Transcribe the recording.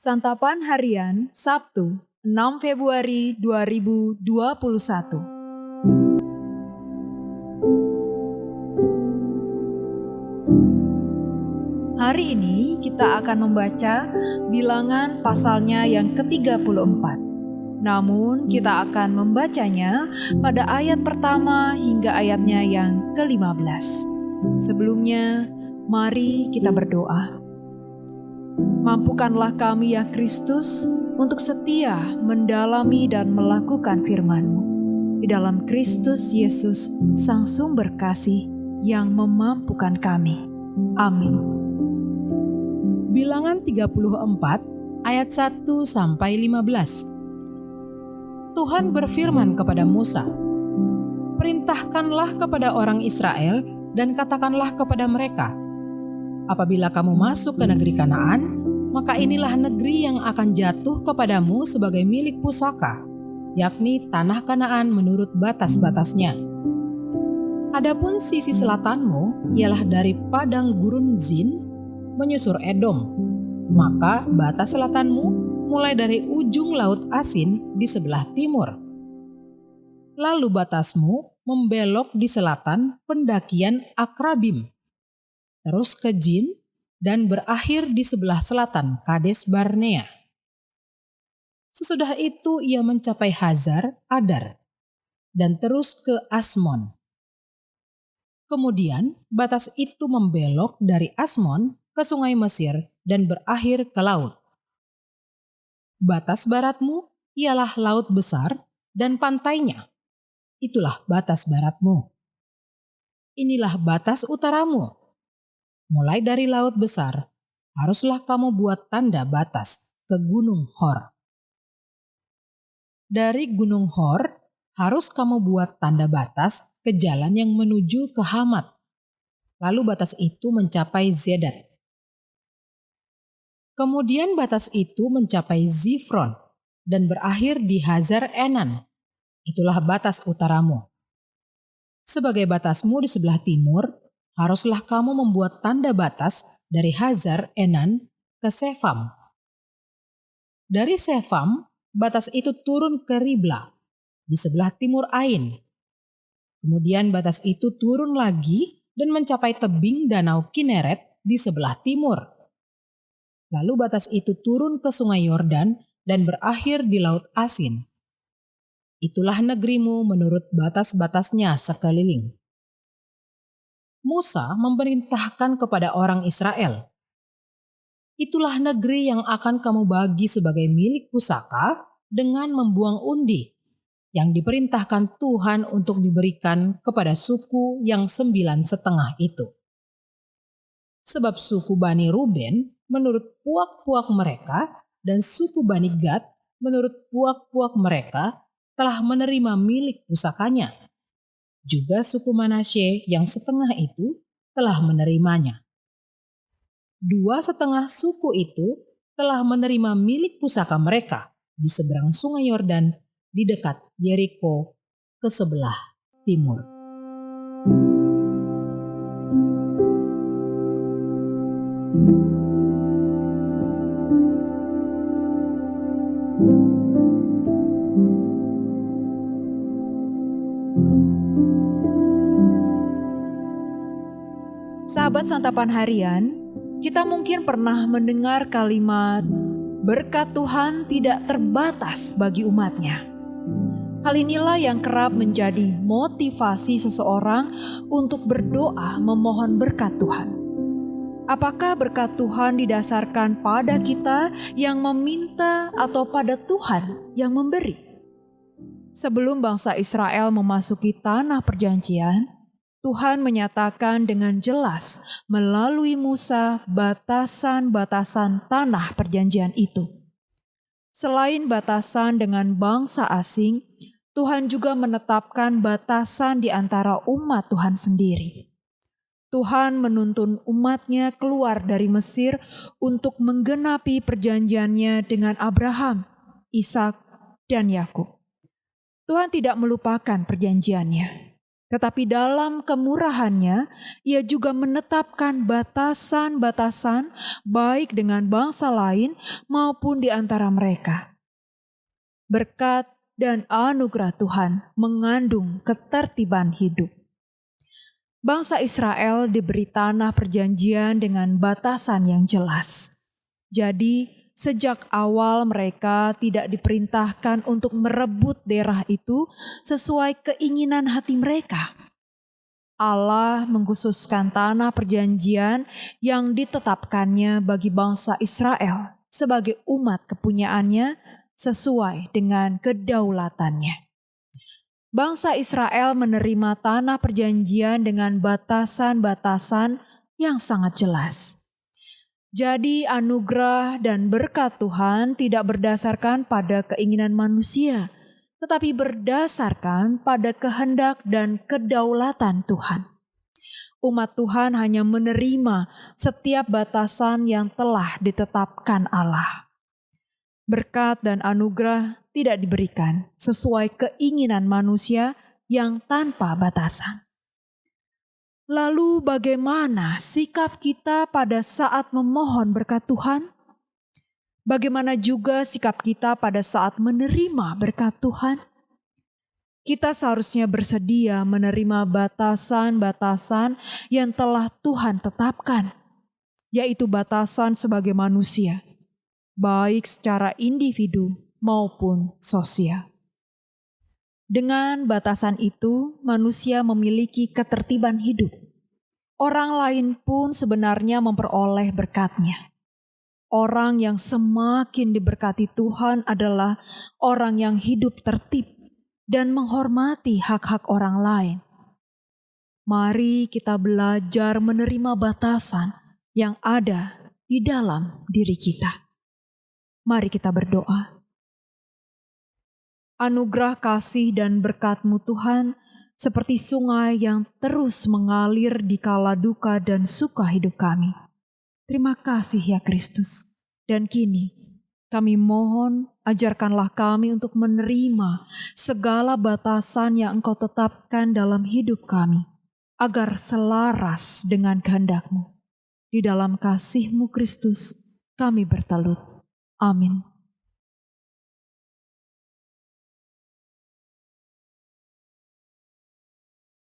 Santapan Harian Sabtu 6 Februari 2021. Hari ini kita akan membaca Bilangan pasalnya yang ke-34. Namun kita akan membacanya pada ayat pertama hingga ayatnya yang ke-15. Sebelumnya, mari kita berdoa. Mampukanlah kami ya Kristus untuk setia mendalami dan melakukan firman-Mu. Di dalam Kristus Yesus, Sang Sumber Kasih yang memampukan kami. Amin. Bilangan 34 ayat 1 sampai 15. Tuhan berfirman kepada Musa, "Perintahkanlah kepada orang Israel dan katakanlah kepada mereka, apabila kamu masuk ke negeri Kanaan, maka inilah negeri yang akan jatuh kepadamu sebagai milik pusaka, yakni tanah Kanaan menurut batas-batasnya. Adapun sisi selatanmu ialah dari padang gurun Zin menyusur Edom, maka batas selatanmu mulai dari ujung laut Asin di sebelah timur. Lalu batasmu membelok di selatan pendakian Akrabim, terus ke Jin, dan berakhir di sebelah selatan Kades Barnea. Sesudah itu ia mencapai Hazar Adar, dan terus ke Asmon. Kemudian batas itu membelok dari Asmon ke sungai Mesir dan berakhir ke laut. Batas baratmu ialah laut besar dan pantainya. Itulah batas baratmu. Inilah batas utaramu. Mulai dari laut besar, haruslah kamu buat tanda batas ke Gunung Hor. Dari Gunung Hor, harus kamu buat tanda batas ke jalan yang menuju ke Hamat. Lalu batas itu mencapai Zedad. Kemudian batas itu mencapai Zifron dan berakhir di Hazar Enan. Itulah batas utaramu. Sebagai batasmu di sebelah timur, haruslah kamu membuat tanda batas dari Hazar Enan ke Sefam. Dari Sefam, batas itu turun ke Ribla di sebelah timur Ain. Kemudian batas itu turun lagi dan mencapai tebing Danau Kineret di sebelah timur. Lalu batas itu turun ke Sungai Yordan dan berakhir di Laut Asin. Itulah negerimu menurut batas-batasnya sekeliling. Musa memerintahkan kepada orang Israel, "Itulah negeri yang akan kamu bagi sebagai milik pusaka dengan membuang undi yang diperintahkan Tuhan untuk diberikan kepada suku yang 9,5 itu. Sebab suku Bani Ruben menurut puak-puak mereka dan suku Bani Gad menurut puak-puak mereka telah menerima milik pusakanya. Juga suku Manasye yang setengah itu telah menerimanya. 2,5 suku itu telah menerima milik pusaka mereka di seberang sungai Yordan di dekat Yeriko ke sebelah timur." Sahabat Santapan Harian, kita mungkin pernah mendengar kalimat berkat Tuhan tidak terbatas bagi umatnya. Hal inilah yang kerap menjadi motivasi seseorang untuk berdoa memohon berkat Tuhan. Apakah berkat Tuhan didasarkan pada kita yang meminta atau pada Tuhan yang memberi? Sebelum bangsa Israel memasuki tanah perjanjian, Tuhan menyatakan dengan jelas melalui Musa batasan-batasan tanah perjanjian itu. Selain batasan dengan bangsa asing, Tuhan juga menetapkan batasan di antara umat Tuhan sendiri. Tuhan menuntun umatnya keluar dari Mesir untuk menggenapi perjanjiannya dengan Abraham, Ishak, dan Yakub. Tuhan tidak melupakan perjanjiannya. Tetapi dalam kemurahannya, Ia juga menetapkan batasan-batasan baik dengan bangsa lain maupun di antara mereka. Berkat dan anugerah Tuhan mengandung ketertiban hidup. Bangsa Israel diberi tanah perjanjian dengan batasan yang jelas. Jadi, sejak awal mereka tidak diperintahkan untuk merebut daerah itu sesuai keinginan hati mereka. Allah mengkhususkan tanah perjanjian yang ditetapkannya bagi bangsa Israel sebagai umat kepunyaannya sesuai dengan kedaulatannya. Bangsa Israel menerima tanah perjanjian dengan batasan-batasan yang sangat jelas. Jadi anugerah dan berkat Tuhan tidak berdasarkan pada keinginan manusia, tetapi berdasarkan pada kehendak dan kedaulatan Tuhan. Umat Tuhan hanya menerima setiap batasan yang telah ditetapkan Allah. Berkat dan anugerah tidak diberikan sesuai keinginan manusia yang tanpa batasan. Lalu bagaimana sikap kita pada saat memohon berkat Tuhan? Bagaimana juga sikap kita pada saat menerima berkat Tuhan? Kita seharusnya bersedia menerima batasan-batasan yang telah Tuhan tetapkan, yaitu batasan sebagai manusia, baik secara individu maupun sosial. Dengan batasan itu, manusia memiliki ketertiban hidup. Orang lain pun sebenarnya memperoleh berkat-Nya. Orang yang semakin diberkati Tuhan adalah orang yang hidup tertib dan menghormati hak-hak orang lain. Mari kita belajar menerima batasan yang ada di dalam diri kita. Mari kita berdoa. Anugerah kasih dan berkat-Mu Tuhan seperti sungai yang terus mengalir di kala duka dan suka hidup kami. Terima kasih ya Kristus. Dan kini kami mohon ajarkanlah kami untuk menerima segala batasan yang Engkau tetapkan dalam hidup kami, agar selaras dengan kehendak-Mu. Di dalam kasih-Mu Kristus kami bertelut. Amin.